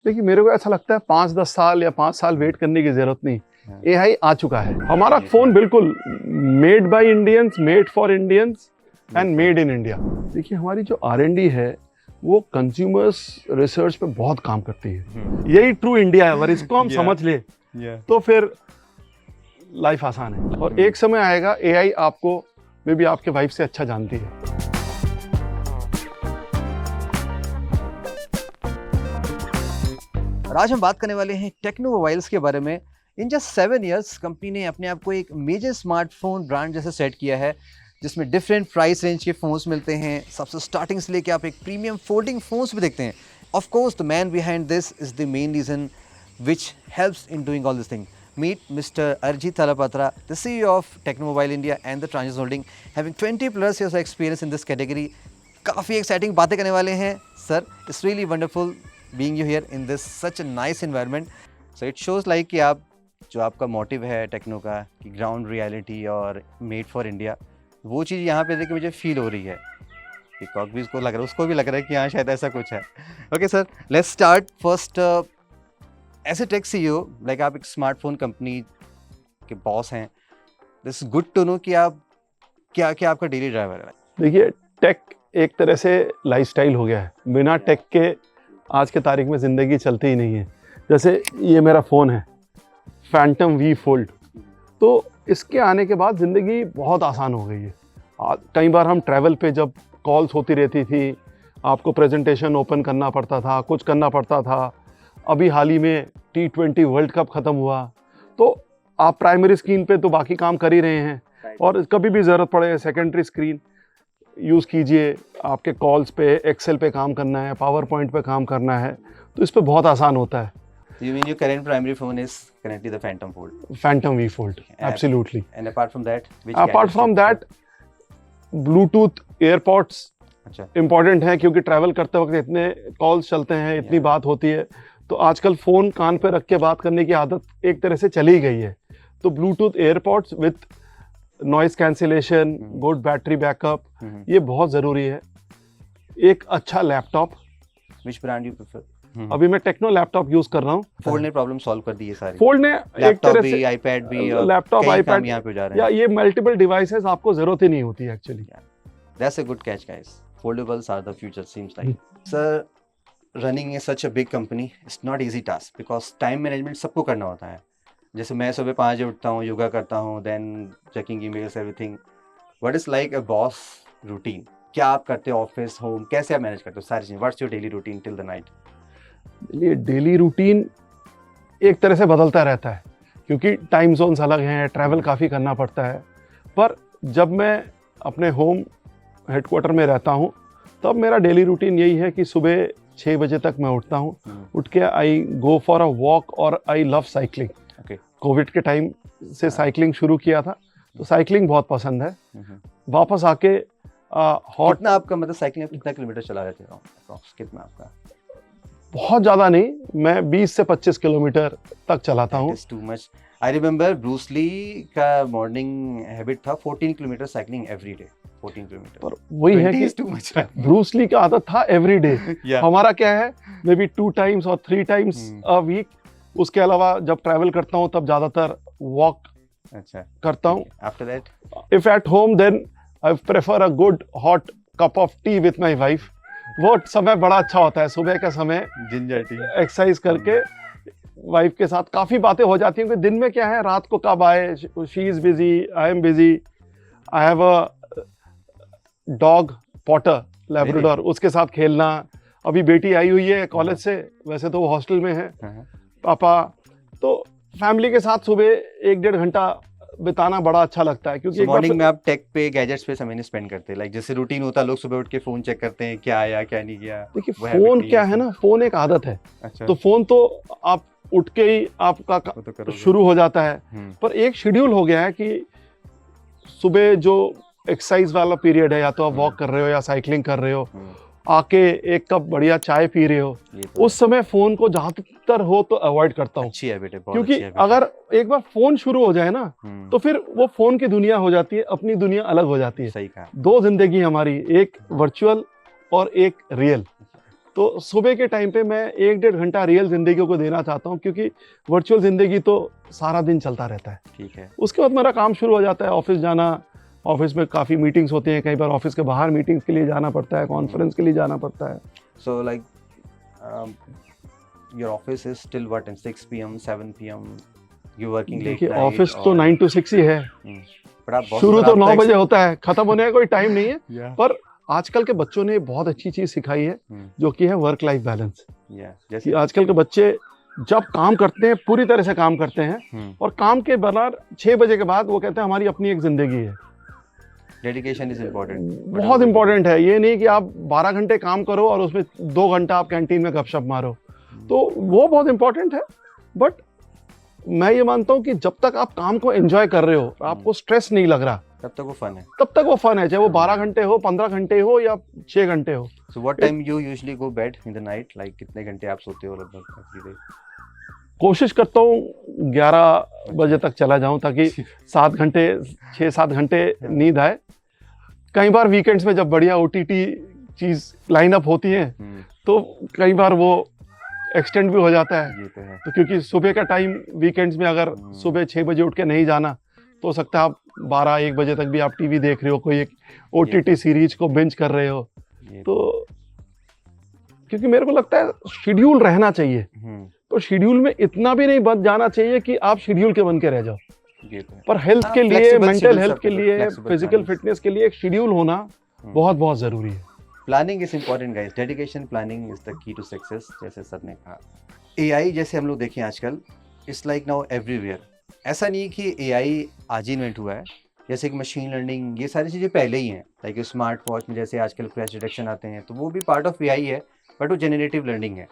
देखिए मेरे को ऐसा लगता है 5-10 साल या 5 साल वेट करने की जरूरत नहीं, एआई आ चुका है। हमारा फोन बिल्कुल made by Indians, made for Indians and made in India. देखिए हमारी जो R&D है वो कंज्यूमर्स रिसर्च पे बहुत काम करती है। यही ट्रू इंडिया है। अगर इसको हम समझ ले तो फिर लाइफ आसान है। और एक समय आएगा एआई आपको मे बी आपके वाइफ से अच्छा जानती है। और आज हम बात करने वाले हैं टेक्नो मोबाइल्स के बारे में। इन जस्ट 7 इयर्स कंपनी ने अपने आप को एक मेजर स्मार्टफोन ब्रांड जैसे सेट किया है, जिसमें डिफरेंट प्राइस रेंज के फ़ोन्स मिलते हैं। सबसे स्टार्टिंग से लेके आप एक प्रीमियम फोल्डिंग फ़ोन्स भी देखते हैं। Of course the man behind this is the main reason which helps in doing all this thing. Meet Mr. Arijit Talapatra, the CEO of Techno Mobile India and the Transsion Holding, having 20 plus years of experience in this category. काफ़ी exciting बातें करने वाले हैं sir. It's really wonderful being you here in this such a nice environment. So it shows like कि आप जो आपका motive है टेक्नो का कि ग्राउंड रियलिटी और मेड फॉर इंडिया, वो चीज़ यहाँ पे देखिए मुझे फील हो रही है। पीकॉक भी उसको लग रहा है, उसको भी लग रहा है कि हाँ शायद ऐसा कुछ है। Okay sir, let's start first. As a tech CEO, like आप एक स्मार्टफोन कंपनी के बॉस हैं, दिस गुड टू नो कि आप क्या क्या आपका डेली ड्राइवर है। देखिए टेक एक तरह से लाइफस्टाइल हो गया है। बिना टेक के आज के तारीख में ज़िंदगी चलती ही नहीं है। जैसे ये मेरा फ़ोन है फैंटम V Fold, तो इसके आने के बाद ज़िंदगी बहुत आसान हो गई है। कई बार हम ट्रैवल पे जब कॉल्स होती रहती थी, आपको प्रेजेंटेशन ओपन करना पड़ता था, कुछ करना पड़ता था। अभी हाल ही में T20 वर्ल्ड कप ख़त्म हुआ, तो आप प्राइमरी स्क्रीन पे तो बाकी काम कर ही रहे हैं, और कभी भी ज़रूरत पड़े सेकेंडरी स्क्रीन यूज़ कीजिए। आपके कॉल्स पे, एक्सेल पे काम करना है, पावर पॉइंट पे काम करना है, तो इस पे बहुत आसान होता है। You mean your current primary phone is currently the Phantom Fold? Phantom V Fold, absolutely. And apart from that, apart from that, Bluetooth AirPods important है, क्योंकि ट्रैवल करते वक्त इतने कॉल्स चलते हैं, इतनी बात होती है, तो आजकल फ़ोन कान पे रख के बात करने की आदत एक तरह से चली गई है। तो Bluetooth AirPods with noise cancellation, good battery backup, ये बहुत ज़रूरी है। एक अच्छा laptop. Which brand you prefer? अभी मैं टेक्नो लैपटॉप यूज़ कर रहा हूँ। फोल्ड ने प्रॉब्लम सॉल्व कर दी है सारी। फोल्ड ने एक तरह से आईपैड भी, लैपटॉप, आईपैड यहाँ पे जा रहे हैं, या ये मल्टीपल डिवाइसेस आपको ज़रूरत ही नहीं होती है actually. That's a good catch, guys. Foldables are the future, seems like. Sir, running is such a big company. It's not easy task because time management सबको करना होता है। जैसे मैं सुबह 5 बजे उठता हूँ, योगा करता हूँ, then checking emails, everything. What is like a boss routine? क्या आप करते हो ऑफिस, होम, कैसे आप मैनेज करते हो सारी चीज़ें? What's your daily routine till the night? ये डेली रूटीन एक तरह से बदलता रहता है, क्योंकि टाइम जोन्स अलग हैं, ट्रैवल काफ़ी करना पड़ता है। पर जब मैं अपने होम हेडक्वार्टर में रहता हूँ, तब मेरा डेली रूटीन यही है कि सुबह 6 बजे तक मैं उठता हूँ। उठ के आई गो फॉर अ वॉक और आई लव साइकिलिंग। कोविड के टाइम से साइकिलिंग शुरू किया था, तो साइकिलिंग बहुत पसंद है। वापस आके कितना आपका मतलब साइकिलिंग कितना किलोमीटर चला रहते हो? कितना आपका? बहुत ज़्यादा नहीं, मैं 20 से 25 किलोमीटर तक चलाता हूँ। Too much. I remember Bruce Lee का मॉर्निंग हैबिट था 14 kilometre cycling every day. 14 kilometre. पर वही है कि ब्रूस ली का आदत था एवरी डे। हमारा क्या है, मे बी 2 टाइम्स और 3 टाइम्स अ वीक। उसके अलावा जब ट्रैवल करता हूँ तब ज़्यादातर वॉक करता हूँ। After that, if at home then I prefer a good hot cup of tea with my wife. वो समय बड़ा अच्छा होता है, सुबह का समय जिंजर टी एक्सरसाइज करके वाइफ के साथ काफ़ी बातें हो जाती हैं। कि दिन में क्या है, रात को कब आए, she is busy, I am busy. I have a dog Potter Labrador, उसके साथ खेलना। अभी बेटी आई हुई है कॉलेज से, वैसे तो वो हॉस्टल में है, पापा। तो फैमिली के साथ सुबह 1-1.5 घंटा बिताना बड़ा अच्छा लगता है, क्योंकि मॉर्निंग में आप टेक पे, गैजेट्स पे समय नहीं स्पेंड करते? लाइक जैसे रूटीन होता है, लोग सुबह उठ के फोन चेक करते हैं, क्या आया क्या नहीं किया। देखिए फोन क्या है ना, फोन एक आदत है। तो फोन तो आप उठ के ही आपका शुरू हो जाता है, पर एक शेड्यूल हो गया है कि सुबह जो एक्सरसाइज वाला पीरियड है, या तो आप वॉक कर रहे हो या साइकिलिंग कर रहे हो, आके एक कप बढ़िया चाय पी रहे हो, उस समय फोन को जहां हो तो अवॉइड करता हूँ। क्योंकि अगर एक बार फोन शुरू हो जाए ना, तो फिर वो फोन की दुनिया हो जाती है, अपनी दुनिया अलग हो जाती है। सही कहा। 2 जिंदगी हमारी, एक वर्चुअल और एक रियल। तो सुबह के टाइम पे मैं 1-1.5 घंटा रियल ज़िंदगी को देना चाहता हूँ, क्योंकि वर्चुअल ज़िंदगी तो सारा दिन चलता रहता है। ठीक है। उसके बाद मेरा काम शुरू हो जाता है, ऑफिस जाना, ऑफिस में काफ़ी मीटिंग्स होती हैं, कई बार ऑफिस के बाहर मीटिंग्स के लिए जाना पड़ता है, कॉन्फ्रेंस के लिए जाना पड़ता है। So like your office is still what in 6 PM 7 PM you working late देखिए नाइट? ऑफिस तो 9 to 6 ही है, बट आप बहुत शुरू तो रात 9 तक- बजे होता है, खत्म होने का कोई टाइम नहीं है। Yeah. पर आजकल के बच्चों ने बहुत अच्छी चीज़ सिखाई है, जो कि है वर्क लाइफ बैलेंस। Yeah. कि जैसे आजकल के बच्चे जब काम करते हैं पूरी तरह से काम करते हैं, और काम के बाद 6 बजे के बाद वो कहते हैं हमारी अपनी एक ज़िंदगी है। डेडिकेशन इज इम्पोर्टेंट, बहुत इंपॉर्टेंट है। ये नहीं कि आप 12 घंटे काम करो और उसमें 2 घंटा आप कैंटीन में गपशप मारो, तो वो बहुत इंपॉर्टेंट है। बट मैं ये मानता हूँ कि जब तक आप काम को एंजॉय कर रहे हो, आपको स्ट्रेस नहीं लग रहा, तब तक वो फन है। तब तक वो फन है, चाहे वो 12 घंटे हो, 15 घंटे हो या 6 घंटे हो। So what time you usually go bed in the night? Like कितने घंटे आप सोते हो लगभग एवरी डे? कोशिश करता हूँ 11 बजे तक चला जाऊँ, ताकि 7 घंटे 6-7 घंटे नींद आए। कई बार वीकेंड्स में जब बढ़िया OTT चीज़ लाइन अप होती है, तो कई बार वो एक्सटेंड भी हो जाता है। ये तो है। तो क्योंकि सुबह का टाइम वीकेंड्स में अगर सुबह 6 बजे उठ के नहीं जाना, तो हो सकता है आप 12-1 बजे तक भी आप टीवी देख रहे हो, कोई एक OTT सीरीज को बिंज कर रहे हो। तो क्योंकि मेरे को लगता है शेड्यूल रहना चाहिए, तो शेड्यूल में इतना भी नहीं बन जाना चाहिए कि आप शेड्यूल के बन के रह जाओ। ये तो है। पर हेल्थ हाँ, के लिए, flexible मेंटल schedule हेल्थ सब के कुछ, लिए, flexible फिजिकल plannings। फिटनेस के लिए एक शेड्यूल होना बहुत बहुत ज़रूरी है। Planning is important guys, dedication planning is the key to success, जैसे सर ने कहा। AI जैसे हम लोग देखें आजकल, इट्स लाइक नाउ एवरीवेयर। ऐसा नहीं कि AI आज ही इन्वेंट हुआ है, जैसे कि मशीन लर्निंग, ये सारी चीज़ें पहले ही हैं। लाइक स्मार्ट वॉच में जैसे आजकल क्रैश डिटेक्शन आते हैं, तो वो भी पार्ट ऑफ AI है, बट वो जेनरेटिव लर्निंग है।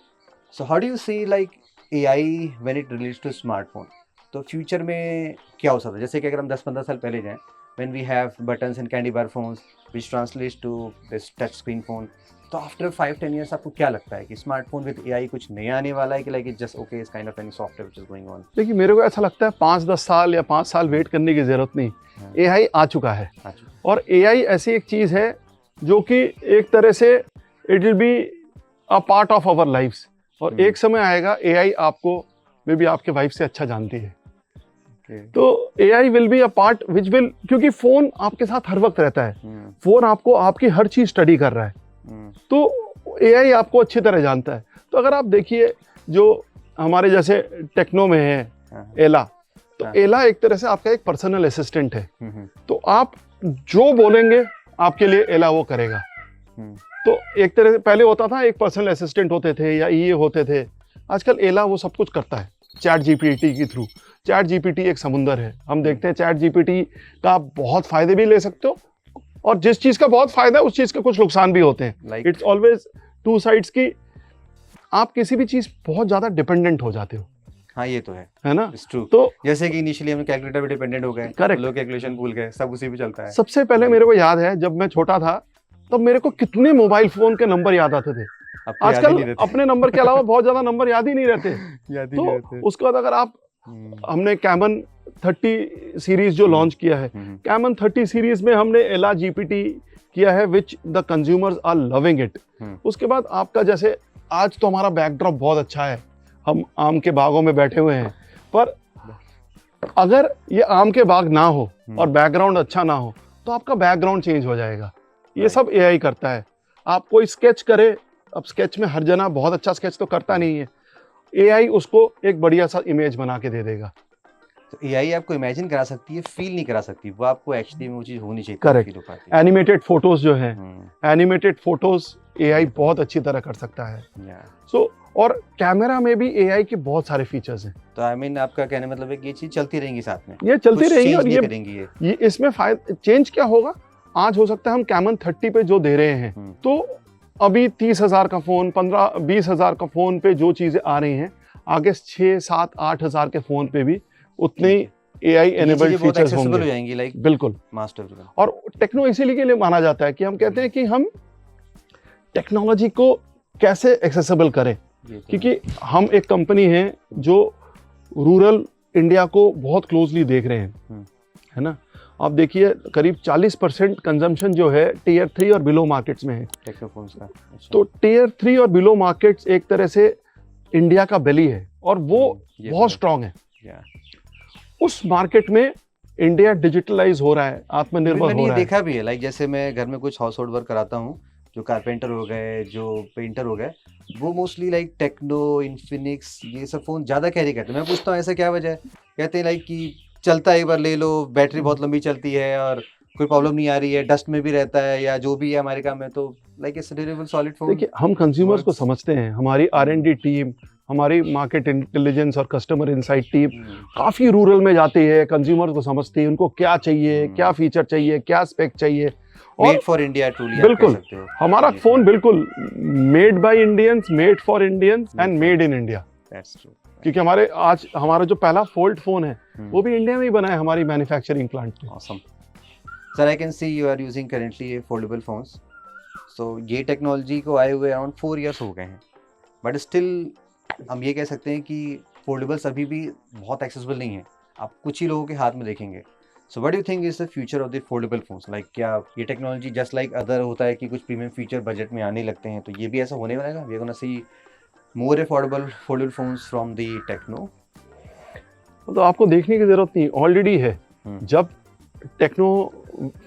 So how do you see like AI when it relates to smartphone? तो फ्यूचर में क्या हो सकता है? जैसे कि अगर हम 10-15 साल पहले जाएं, when we have buttons and candy bar phones which translates to this touch screen phone, तो आफ्टर 5-10 ईयर्स आपको क्या लगता है कि स्मार्टफोन विद AI कुछ नया आने वाला है, कि like it just okay is kind of any software which is going on? देखिए मेरे को ऐसा लगता है 5-10 साल या 5 साल वेट करने की ज़रूरत नहीं। AI आ चुका है, और AI ऐसी एक चीज़ है जो कि एक तरह से it will be a part of our lifes. और एक समय आएगा AI आपको, मे बी आपके वाइफ से अच्छा जानती है, तो AI will be a part which will, क्योंकि फ़ोन आपके साथ हर वक्त रहता है, फ़ोन आपको आपकी हर चीज़ स्टडी कर रहा है, तो AI आपको अच्छी तरह जानता है। तो अगर आप देखिए जो हमारे जैसे टेक्नो में है एला, तो एला एक तरह से आपका एक पर्सनल असिस्टेंट है। तो आप जो बोलेंगे आपके लिए एला वो करेगा। तो एक तरह से पहले होता था एक पर्सनल असिस्टेंट होते थे या ये होते थे, आजकल एला वो सब कुछ करता है चैट GPT के थ्रू। चैट GPT एक समुंदर है। हम देखते हैं चैट GPT का आप बहुत फायदे भी ले सकते हो, और जिस चीज़ का बहुत फायदा है उस चीज़ के कुछ नुकसान भी होते हैं। इट्स ऑलवेज टू साइड्स की, आप किसी भी चीज़ बहुत ज़्यादा डिपेंडेंट हो जाते हो। हाँ ये तो है ना? It's true. तो जैसे कि इनिशियली हम कैलकुलेटर पे डिपेंडेंट हो गए, करेक्ट, लोग कैलकुलेशन भूल गए, सब उसी पे चलता है। सबसे पहले मेरे को याद है जब मैं छोटा था, तब मेरे को कितने मोबाइल फोन के नंबर याद आते थे। आजकल अपने नंबर के अलावा बहुत ज्यादा नंबर याद ही नहीं रहते। तो उसके बाद अगर आप, हमने कैमन 30 सीरीज जो लॉन्च किया है, कैमन 30 सीरीज में हमने एला GPT किया है which the consumers are loving it. उसके बाद आपका जैसे आज तो हमारा बैकड्रॉप बहुत अच्छा है, हम आम के बागों में बैठे हुए हैं, पर अगर ये आम के बाग ना हो और बैकग्राउंड अच्छा ना हो तो आपका बैकग्राउंड चेंज हो जाएगा। ये सब AI करता है। आप कोई स्केच करे, अब स्केच में हर जना बहुत अच्छा स्केच तो करता नहीं है, AI उसको एक बढ़िया सा इमेज बना के दे देगा। तो AI आपको इमेजिन करा सकती है, फील नहीं करा सकती, वो आपको एक्चुअली में वो चीज़ होनी चाहिए। करेक्ट। एनिमेटेड फोटोज जो है, एनिमेटेड फोटोज AI बहुत अच्छी तरह कर सकता है। सो और कैमरा में भी AI के बहुत सारे फीचर्स हैं। तो आई मीन आपका कहने मतलब है कि ये चीज़ चलती रहेंगी साथ में, ये चलती रहेंगी, और ये इसमें फायदा चेंज क्या होगा, आज हो सकता है हम कैमन 30 पे जो दे रहे हैं, तो अभी 30,000 का फ़ोन, 15-20,000 का फ़ोन पे जो चीज़ें आ रही हैं, आगे 6-7-8,000 के फ़ोन पे भी उतने AI एनेबल्ड फीचर्स होंगे, हो जाएंगी, लाइक बिल्कुल मास्टर। और टेक्नो इसीलिए के लिए माना जाता है कि हम कहते हैं कि हम टेक्नोलॉजी को कैसे एक्सेसिबल करें, क्योंकि हम एक कंपनी है जो रूरल इंडिया को बहुत क्लोजली देख रहे हैं, है ना? आप देखिए करीब 40% कंजम्पशन जो है टीयर 3 और बिलो मार्केट्स में है। टेक्नोफोन्स का। अच्छा। तो टीयर 3 और बिलो मार्केट्स एक तरह से इंडिया का बेली है और वो ये बहुत तो है। स्ट्रांग है। या उस मार्केट में इंडिया डिजिटलाइज हो रहा है, आत्मनिर्भर मैंने हो ये रहा है। देखा भी है, लाइक जैसे मैं घर में कुछ हाउस होल्ड वर्क कराता हूँ, जो कारपेंटर हो गए, जो पेंटर हो गए, वो मोस्टली लाइक टेक्नो, इन्फिनिक्स, ये सब फ़ोन ज़्यादा कैरी करते हैं। मैं पूछता हूँ ऐसा क्या वजह है? कहते हैं लाइक कि चलता है, एक बार ले लो, बैटरी बहुत लंबी चलती है और कोई प्रॉब्लम नहीं आ रही है, डस्ट में भी रहता है या जो भी है हमारे काम में, तो like it's durable solid phone. देखिए हम कंज्यूमर्स को works। समझते हैं, हमारी R&D टीम, हमारी मार्केट इंटेलिजेंस और कस्टमर इंसाइट टीम काफ़ी रूरल में जाती है, कंज्यूमर्स को समझती है, उनको क्या चाहिए, क्या फीचर चाहिए, क्या स्पेक चाहिए। और मेड फॉर इंडिया ट्रूली आप कह बिल्कुल सकते हो। हमारा ये फ़ोन तो- बिल्कुल made by Indians, made for Indians and made in India. That's true। क्योंकि हमारा जो पहला फोल्ड फोन है वो भी इंडिया में ही बना है, हमारी मैन्युफैक्चरिंग प्लांट में। Awesome. Sir, I can see you are using currently foldable phones. So ये टेक्नोलॉजी को आए हुए अराउंड 4 इयर्स हो गए हैं, बट स्टिल हम ये कह सकते हैं कि फोल्डेबल्स अभी भी बहुत एक्सेसिबल नहीं है, आप कुछ ही लोगों के हाथ में देखेंगे। So what do you think is the future of the foldable phones? Like क्या ये टेक्नोलॉजी जस्ट लाइक अदर होता है कि कुछ प्रीमियम फीचर बजट में आने लगते हैं, तो ये भी ऐसा होने वाला है? We are gonna see more affordable foldable phones from the Tecno? तो आपको देखने की जरूरत नहीं, ऑलरेडी है। जब टेक्नो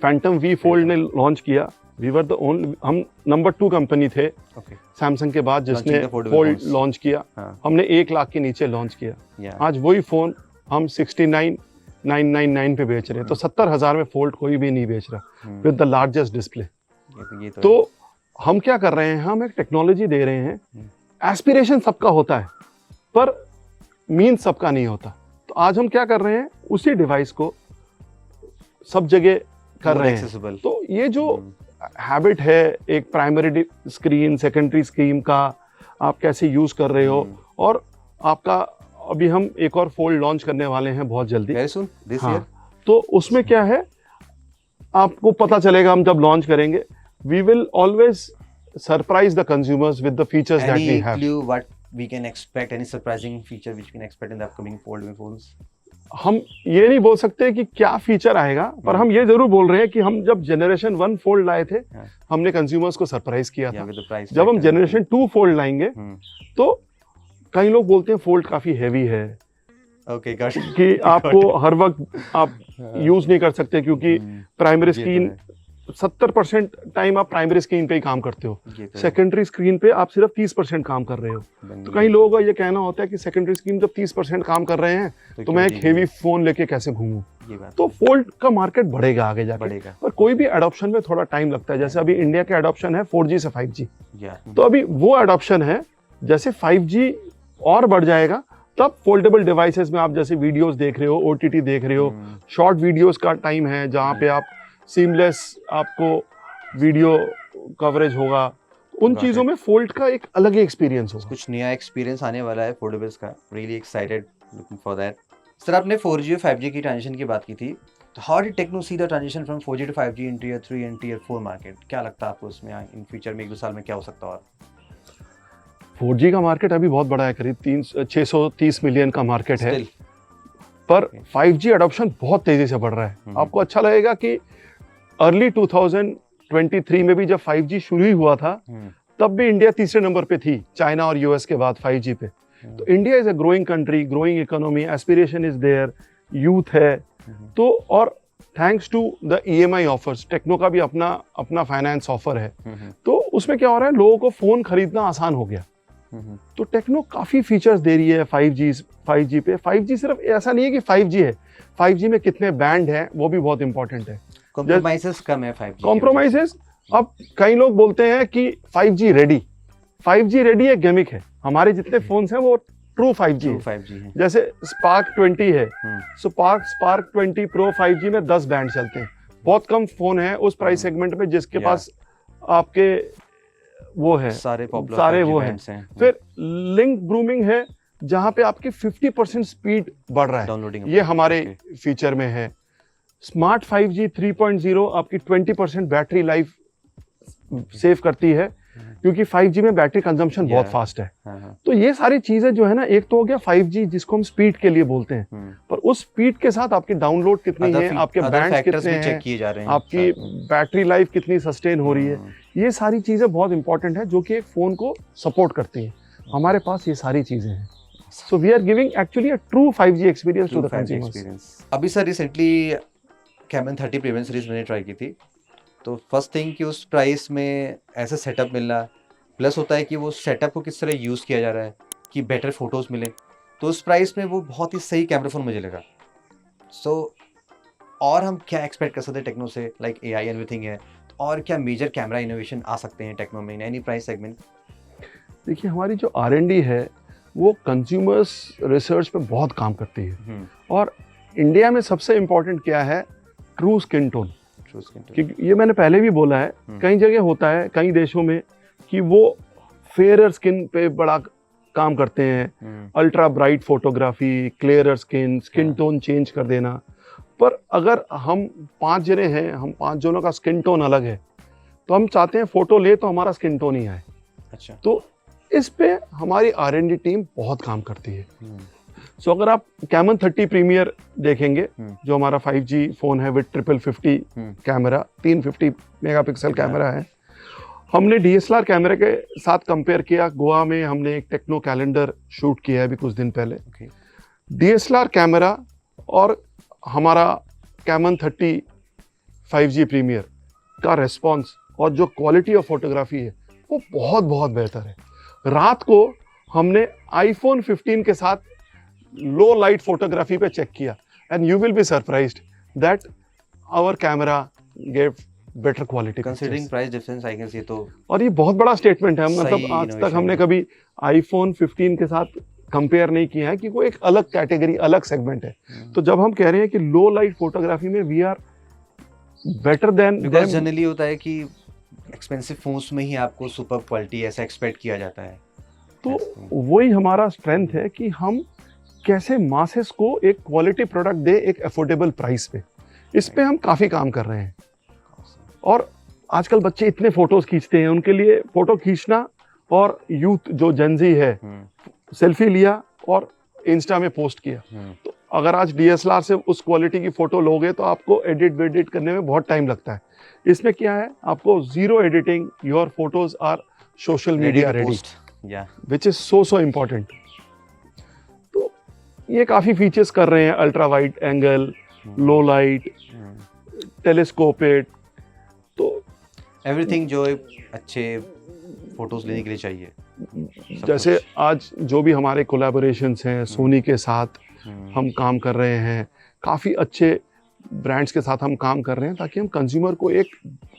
फैंटम वी फोल्ड ने लॉन्च किया, वी वर द ओनली, हम नंबर 2 कंपनी थे ओके। सैमसंग के बाद जिसने Launching the foldable fold phones. Launch किया। हाँ। हमने 1 लाख के नीचे लॉन्च किया। या आज वही फोन हम 69,999 पे बेच रहे हैं, तो 70,000 में फोल्ड कोई भी नहीं बेच रहा विद द लार्जेस्ट डिस्प्ले। ये तो हम क्या कर रहे हैं, हम एक टेक्नोलॉजी दे रहे हैं। एस्पिरेशन सबका होता है पर मीन्स सबका नहीं होता। तो आज हम क्या कर रहे हैं, उसी डिवाइस को सब जगह कर रहे हैं। एक्सेसिबल। तो ये जो हैबिट है एक प्राइमरी स्क्रीन सेकेंडरी स्क्रीन का, आप कैसे यूज कर रहे हो, और आपका अभी हम एक और फोल्ड लॉन्च करने वाले हैं बहुत जल्दी, वेरी सून दिस हाँ। ईयर। तो उसमें क्या है आपको पता चलेगा हम जब लॉन्च करेंगे। We will always surprise the consumers with the features that we Any have. clue what we can expect? Any surprising feature which we can expect in the upcoming foldable phones? हम ये नहीं बोल सकते कि क्या feature आएगा, पर हम ये जरूर बोल रहे हैं कि हम जब जनरेशन 1 फोल्ड लाए थे हाँ। हमने कंज्यूमर्स को सरप्राइज किया Yeah, था। with the price जब हम factor. जनरेशन 2 फोल्ड लाएंगे तो कई लोग बोलते हैं फोल्ड काफी हैवी है, Okay, got it. कि आपको हर वक्त आप यूज नहीं कर सकते, क्योंकि प्राइमरी ये तो स्क्रीन है। 70% टाइम आप प्राइमरी स्क्रीन पे ही काम करते हो, ये तो है। सेकेंडरी स्क्रीन पे आप सिर्फ 30% काम कर रहे हो। तो कई लोगों का ये कहना होता है कि सेकेंडरी स्क्रीन जब 30% काम कर रहे हैं तो मैं एक हेवी फोन लेके कैसे घूमूं। ये बात तो फोल्ड का मार्केट बढ़ेगा आगे जाके, बढ़ेगा। पर कोई भी एडॉप्शन में थोड़ा टाइम लगता है। जैसे अभी इंडिया के एडॉप्शन है 4G से 5G, या तो अभी वो एडॉप्शन है। जैसे 5G और बढ़ जाएगा तब फोल्डेबल डिवाइसेस में आप जैसे वीडियोस देख रहे हो, OTT देख रहे हो, शॉर्ट वीडियोस का टाइम है जहाँ पे आप सीमलेस आपको वीडियो कवरेज होगा, उन Got चीज़ों it. में फोल्ड का एक अलग ही एक्सपीरियंस होगा। कुछ नया एक्सपीरियंस आने वाला है फोल्डेबल्स का, really excited, looking for that. Sir आपने 4G और 5G की ट्रांजिशन की बात की थी, तो how did Tecno see the transition from 4G to 5G in tier 3 and tier 4 market? क्या लगता है आपको इसमें इन फ्यूचर में 1-2 साल में क्या हो सकता है? और 4G का मार्केट अभी बहुत बड़ा है, करीब 630 मिलियन का मार्केट है, Still, पर Okay. 5G अडॉप्शन बहुत तेजी से बढ़ रहा है। आपको अच्छा लगेगा कि अर्ली 2023 में भी जब 5G शुरू ही हुआ था तब भी इंडिया तीसरे नंबर पे थी, चाइना और यूएस के बाद 5G पे। तो India is a growing country, growing economy, aspiration is there, youth है। तो और thanks to the EMI offers, Tecno का भी अपना फाइनेंस ऑफर है, तो उसमें क्या हो रहा है, लोगों को फोन खरीदना आसान हो गया। तो टेक्नो काफी फीचर्स दे रही है 5G पे। 5G सिर्फ ऐसा नहीं है कि 5G है, 5G में कितने बैंड हैं वो भी बहुत इंपॉर्टेंट है। कॉम्प्रोमाइजेस कम है 5G। कॉम्प्रोमाइजेस, अब कई लोग बोलते हैं कि 5G रेडी एक गिमिक है। हमारे जितने फोन्स हैं वो ट्रू 5G है। 5G है। जैसे स्पार्क 20 है, स्पार्क 20 प्रो 5G में 10 बैंड चलते हैं। बहुत कम फोन है उस प्राइस सेगमेंट में जिसके Yeah. पास आपके वो है, सारे पॉपुलर सारे वो हैं। फिर लिंक ग्रूमिंग है जहाँ पे आपकी 50% स्पीड बढ़ रहा है, डाउनलोडिंग ये हमारे फीचर में है। स्मार्ट 5G 3.0 आपकी 20% बैटरी लाइफ सेव करती है, क्योंकि 5G में बैटरी कंजम्पशन बहुत Yeah. फास्ट है। हाँ, तो ये सारी चीजें जो है ना, एक तो हो गया 5G जिसको हम स्पीड के लिए बोलते हैं, पर उस स्पीड के साथ आपकी डाउनलोड कितनी है, आपके बैंड्स फैक्टर्स कितने भी चेक हैं, किए जा रहे हैं आपकी बैटरी लाइफ कितनी सस्टेन हो रही है, हम्म। ये सारी चीजें बहुत इंपॉर्टेंट है जो कि एक फोन को सपोर्ट करती हैं। हमारे पास ये सारी चीजें हैं। So we are giving actually a true 5G experience to the consumers. अभी sir recently Camon 30 premium series मैंने ट्राई की थी, तो फर्स्ट थिंग कि उस प्राइस में ऐसा सेटअप मिलना, प्लस होता है कि वो सेटअप को किस तरह यूज़ किया जा रहा है कि बेटर फोटोज़ मिले, तो उस प्राइस में वो बहुत ही सही कैमरा फ़ोन मुझे लगा। सो और हम क्या एक्सपेक्ट कर सकते हैं टेक्नो से, लाइक AI एवरीथिंग है, तो और क्या मेजर कैमरा इनोवेशन आ सकते हैं टेक्नो में इन एनी प्राइस सेगमेंट? देखिए, हमारी जो R&D है वो कंज्यूमर्स रिसर्च पे बहुत काम करती है, और इंडिया में सबसे इम्पोर्टेंट क्या है, ट्रू स्किन टोन। क्योंकि ये मैंने पहले भी बोला है, कई जगह होता है कई देशों में कि वो फेयरर स्किन पे बड़ा काम करते हैं, ultra bright photography, clearer skin tone change कर देना। पर अगर हम 5 जने हैं, हम 5 जनों का स्किन टोन अलग है, तो हम चाहते हैं फोटो ले तो हमारा स्किन टोन ही आए। अच्छा। तो इस पे हमारी R&D टीम बहुत काम करती है। सो अगर आप कैमन 30 प्रीमियर देखेंगे, जो हमारा 5G फोन है विद 50 कैमरा, 350 मेगापिक्सल कैमरा है, हमने DSLR कैमरे के साथ कंपेयर किया। गोवा में हमने एक टेक्नो कैलेंडर शूट किया है अभी कुछ दिन पहले। DSLR कैमरा और हमारा कैमन 30 5G प्रीमियर का रेस्पॉन्स और जो क्वालिटी ऑफ फोटोग्राफी है वो बहुत बहुत बेहतर है। रात को हमने iPhone 15 के साथ लो लाइट फोटोग्राफी पे चेक किया, and you will be surprised that our camera gave better quality considering price difference I guess. ये तो, और ये बहुत बड़ा स्टेटमेंट है, मतलब सही आज तक innovation हमने है। कभी iPhone 15 के साथ कंपेयर नहीं किया है, कि वो एक अलग कैटेगरी, अलग सेगमेंट है। तो जब हम कह रहे हैं कि लो लाइट फोटोग्राफी में we are better than, because generally होता है कि एक्सपेंसिव फोन्स में ही आपको सुपर क्वालिटी ऐसा एक्सपेक्ट किया जाता है। तो वही हमारा स्ट्रेंथ है कि हम कैसे मासेस को एक क्वालिटी प्रोडक्ट दे एक अफोर्डेबल प्राइस पे। इस पे हम काफ़ी काम कर रहे हैं। और आजकल बच्चे इतने फोटोज खींचते हैं, उनके लिए फोटो खींचना, और यूथ जो जेनजी है, सेल्फी लिया और इंस्टा में पोस्ट किया, तो अगर आज DSLR से उस क्वालिटी की फोटो लोगे तो आपको एडिट वेडिट करने में बहुत टाइम लगता है। इसमें क्या है, आपको zero editing, your photos are social media ready, which is so important. तो ये काफ़ी फीचर्स कर रहे हैं, ultra wide angle, low light, telescoped, तो एवरीथिंग जो अच्छे फोटोज लेने के लिए चाहिए। जैसे आज जो भी हमारे कोलैबोरेशंस हैं, सोनी के साथ हम काम कर रहे हैं, काफ़ी अच्छे ब्रांड्स के साथ हम काम कर रहे हैं, ताकि हम कंज्यूमर को एक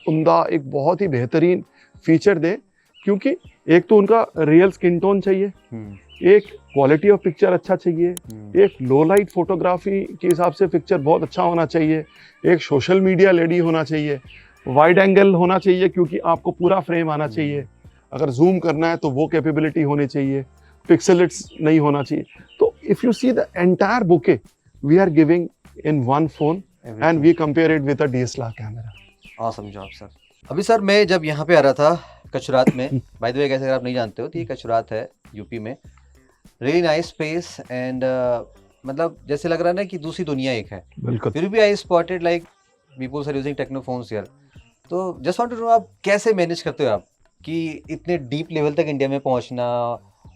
उम्दा, एक बहुत ही बेहतरीन फीचर दें। क्योंकि एक तो उनका रियल स्किन टोन चाहिए, एक क्वालिटी ऑफ पिक्चर अच्छा चाहिए, एक लो लाइट फोटोग्राफी के हिसाब से पिक्चर बहुत अच्छा होना चाहिए, एक सोशल मीडिया रेडी होना चाहिए, वाइड एंगल होना चाहिए क्योंकि आपको पूरा फ्रेम आना चाहिए, अगर जूम करना है तो वो कैपेबिलिटी होनी चाहिए, पिक्सेलेट्स नहीं होना चाहिए। तो if you see the entire bouquet we are giving in one phone and we compare it with a DSLR camera. Awesome job sir. अभी सर मैं जब यहाँ पे आ रहा था कचरात में, बाय द वे अगर आप नहीं जानते हो तो ये कचरात है यूपी में, रियली नाइस स्पेस एंड मतलब जैसे लग रहा है ना कि दूसरी दुनिया एक है। बिल्कुल। फिर भी I spotted like peoples are using Tecno phones here. तो जस्ट वांट टू नो आप कैसे मैनेज करते हो आप कि इतने डीप लेवल तक इंडिया में पहुंचना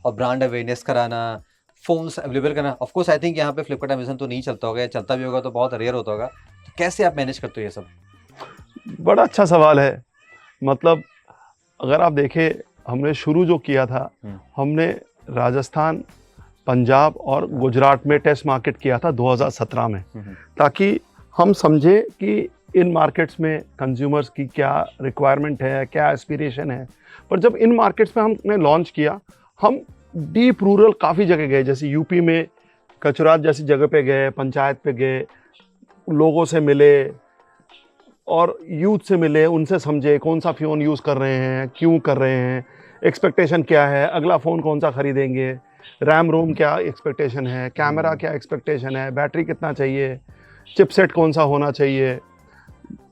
और ब्रांड अवेयरनेस कराना, फोन्स अवेलेबल करना। ऑफ कोर्स आई थिंक यहाँ पे फ्लिपकार्ट अमेजन तो नहीं चलता होगा, या चलता भी होगा तो बहुत रेयर होता होगा। तो कैसे आप मैनेज करते हो ये सब? बड़ा अच्छा सवाल है। मतलब अगर आप देखें, हमने शुरू जो किया था, हमने राजस्थान, पंजाब और गुजरात में टेस्ट मार्केट किया था 2017 में, ताकि हम समझे कि इन मार्केट्स में कंज्यूमर्स की क्या रिक्वायरमेंट है, क्या एस्पिरेशन है। पर जब इन मार्केट्स में हमने लॉन्च किया, हम डीप रूरल काफ़ी जगह गए, जैसे यूपी में कचरात जैसी जगह पे गए, पंचायत पे गए, लोगों से मिले और यूथ से मिले, उनसे समझे कौन सा फ़ोन यूज़ कर रहे हैं, क्यों कर रहे हैं, एक्सपेक्टेशन क्या है, अगला फ़ोन कौन सा ख़रीदेंगे, रैम रोम क्या एक्सपेक्टेशन है, कैमरा क्या एक्सपेक्टेशन है, बैटरी कितना चाहिए, चिपसेट कौन सा होना चाहिए,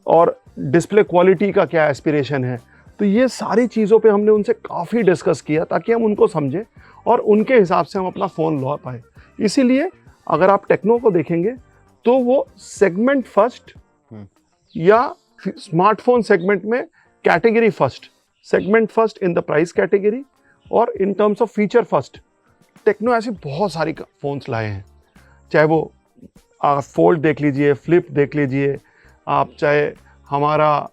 और डिस्प्ले क्वालिटी का क्या एस्पिरेशन है। तो ये सारी चीज़ों पे हमने उनसे काफ़ी डिस्कस किया ताकि हम उनको समझें और उनके हिसाब से हम अपना फ़ोन ला पाए। इसीलिए अगर आप टेक्नो को देखेंगे तो वो सेगमेंट फर्स्ट या स्मार्टफोन सेगमेंट में category first, segment first in the price category और in terms of feature first. Tecno ऐसी बहुत सारी फ़ोन्स लाए हैं, चाहे वो फोल्ड देख लीजिए, फ्लिप देख लीजिए आप, चाहे हमारा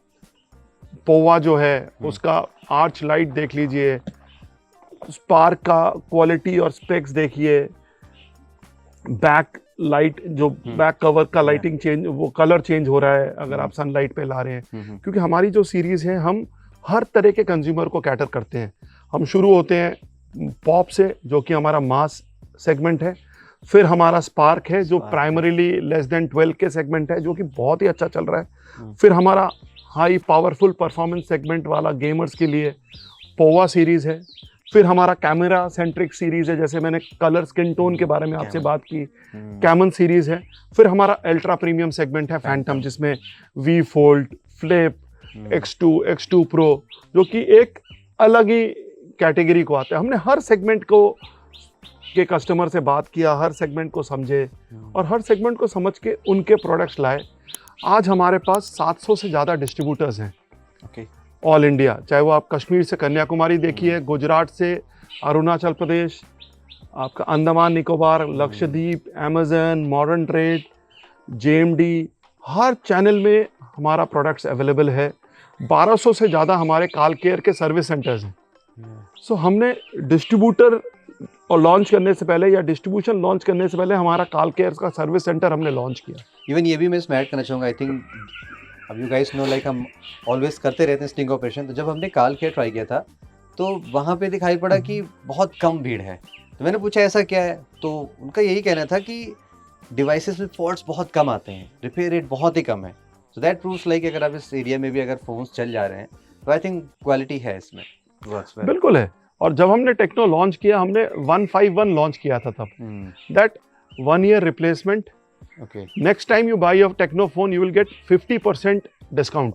पोवा जो है उसका आर्च लाइट देख लीजिए, स्पार्क का क्वालिटी और स्पेक्स देखिए, बैक लाइट जो बैक कवर का लाइटिंग चेंज, वो कलर चेंज हो रहा है अगर आप सनलाइट पे ला रहे हैं, क्योंकि हमारी जो सीरीज़ है हम हर तरह के कंज्यूमर को कैटर करते हैं। हम शुरू होते हैं पॉप से जो कि हमारा मास सेगमेंट है, फिर हमारा स्पार्क है जो प्राइमरीली लेस देन 12 के सेगमेंट है जो कि बहुत ही अच्छा चल रहा है, फिर हमारा हाई पावरफुल परफॉर्मेंस सेगमेंट वाला गेमर्स के लिए पोवा सीरीज़ है, फिर हमारा कैमरा सेंट्रिक सीरीज़ है, जैसे मैंने कलर स्किन टोन के बारे में आपसे बात की, कैमन सीरीज़ है, फिर हमारा अल्ट्रा प्रीमियम सेगमेंट है फैंटम जिसमें V fold, flip, X2 Pro जो कि एक अलग ही कैटेगरी को आता है। हमने हर सेगमेंट को के कस्टमर से बात किया, हर सेगमेंट को समझे और हर सेगमेंट को समझ के उनके प्रोडक्ट्स लाए। आज हमारे पास 700 से ज़्यादा डिस्ट्रीब्यूटर्स हैं ऑल इंडिया, चाहे वो आप कश्मीर से कन्याकुमारी देखिए, गुजरात से अरुणाचल प्रदेश, आपका Andaman Nicobar, Lakshadweep, Amazon, modern trade, JMD, हर चैनल में हमारा प्रोडक्ट्स अवेलेबल है। 1200 से ज़्यादा हमारे कॉल केयर के सर्विस सेंटर्स हैं। सो हमने डिस्ट्रीब्यूटर और लॉन्च करने से पहले या डिस्ट्रीब्यूशन लॉन्च करने से पहले हमारा कॉल केयर का सर्विस सेंटर हमने लॉन्च किया। इवन ये भी मैं इसमें ऐड करना चाहूँगा, आई थिंक अब यू गाइस नो लाइक हम ऑलवेज करते रहते हैं स्टिंग ऑपरेशन, तो जब हमने कॉल केयर ट्राई किया था तो वहाँ पे दिखाई पड़ा कि बहुत कम भीड़ है। तो मैंने पूछा ऐसा क्या है, तो उनका यही कहना था कि डिवाइसेस में फॉल्ट्स बहुत कम आते हैं, रिपेयर रेट बहुत ही कम है। सो दैट प्रूव्स लाइक अगर आप इस एरिया में भी अगर फोन्स चल जा रहे हैं तो आई थिंक क्वालिटी है इसमें, वर्क्स वेल। बिल्कुल है। और जब हमने टेक्नो लॉन्च किया, हमने 151 लॉन्च किया था तब, that 1 year replacement. Next time you buy a Tecno phone you will get 50% discount.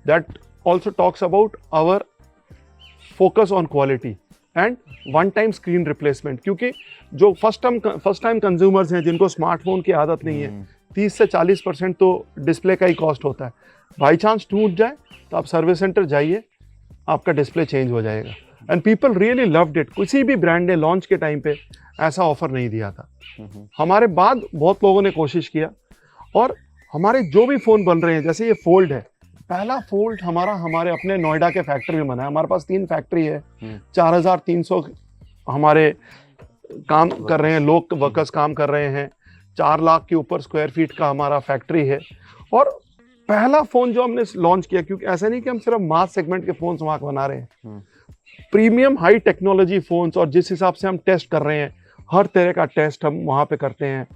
That also talks about our focus on quality and one time screen replacement, क्योंकि जो फर्स्ट टाइम कंज्यूमर्स हैं जिनको smartphone की आदत नहीं है, 30 से 40% तो डिस्प्ले का ही कॉस्ट होता है। बाई चांस टूट जाए तो आप सर्विस सेंटर जाइए, आपका डिस्प्ले चेंज हो जाएगा। And people really loved it. किसी भी ब्रांड ने लॉन्च के टाइम पे ऐसा ऑफर नहीं दिया था। हमारे बाद बहुत लोगों ने कोशिश किया और हमारे जो भी फ़ोन बन रहे हैं, जैसे ये फोल्ड है, पहला फोल्ड हमारे अपने नोएडा के फैक्ट्री में बना है। हमारे पास 3 फैक्ट्री है, 4300 हमारे काम कर रहे हैं, लोग वर्कर्स काम कर रहे हैं, 4 लाख के ऊपर स्क्वायर फीट का हमारा फैक्ट्री है। और पहला फ़ोन जो हमने लॉन्च किया, क्योंकि ऐसा नहीं कि हम सिर्फ मास सेगमेंट के फ़ोन्स वहाँ बना रहे हैं, प्रीमियम हाई टेक्नोलॉजी फ़ोन्स, और जिस हिसाब से हम टेस्ट कर रहे हैं, हर तरह का टेस्ट हम वहाँ पे करते हैं।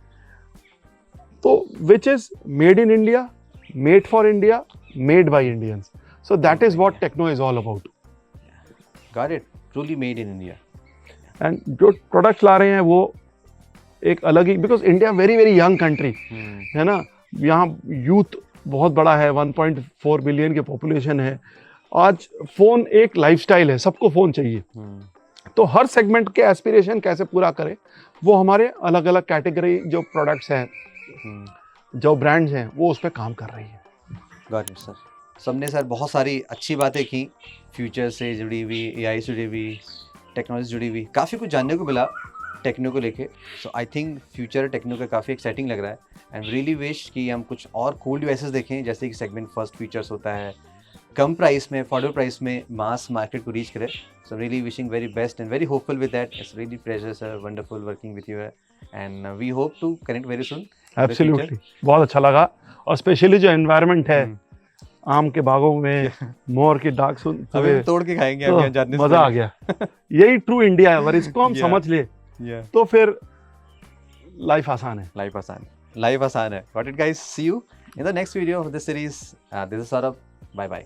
तो which is made in India, made for India, made by Indians. So that is what Tecno is all about. Got it, truly made in India. And जो प्रोडक्ट्स ला रहे हैं वो एक अलग ही, because India very very young country है ना, यहाँ यूथ बहुत बड़ा है, 1.4 बिलियन की पॉपुलेशन है। आज फ़ोन एक लाइफस्टाइल है, सबको फ़ोन चाहिए। तो हर सेगमेंट के एस्पिरेशन कैसे पूरा करें, वो हमारे अलग अलग कैटेगरी जो प्रोडक्ट्स हैं, जो ब्रांड्स हैं, वो उस पर काम कर रही है। Got it sir. सबने सर बहुत सारी अच्छी बातें की, फ्यूचर से जुड़ी हुई, AI से जुड़ी हुई, टेक्नोलॉजी जुड़ी हुई, काफ़ी कुछ जानने को मिला टेक्नो को लेके। सो आई थिंक फ्यूचर टेक्नो का काफ़ी एक्साइटिंग लग रहा है एंड रियली विश कि हम कुछ और कूल डिवाइसेस देखें, जैसे कि सेगमेंट फर्स्ट फीचर्स होता है, कम प्राइस में, अफोर्डेबल प्राइस में मास मार्केट को रीच करे। So really wishing very best and very hopeful with that. It's really pleasure sir, wonderful working with you and we hope to connect very soon. Absolutely, बहुत अच्छा लगा। और specially जो environment है, आम के बागों में मोर की डाक सुन तोड़ के खाएंगे, तो मजा आ गया। यही ट्रू इंडिया है। अगर इसको हम समझ ले तो फिर लाइफ आसान है। लाइफ आसान है। Got it guys, see you in the next video of this series. This is Saurabh, bye bye.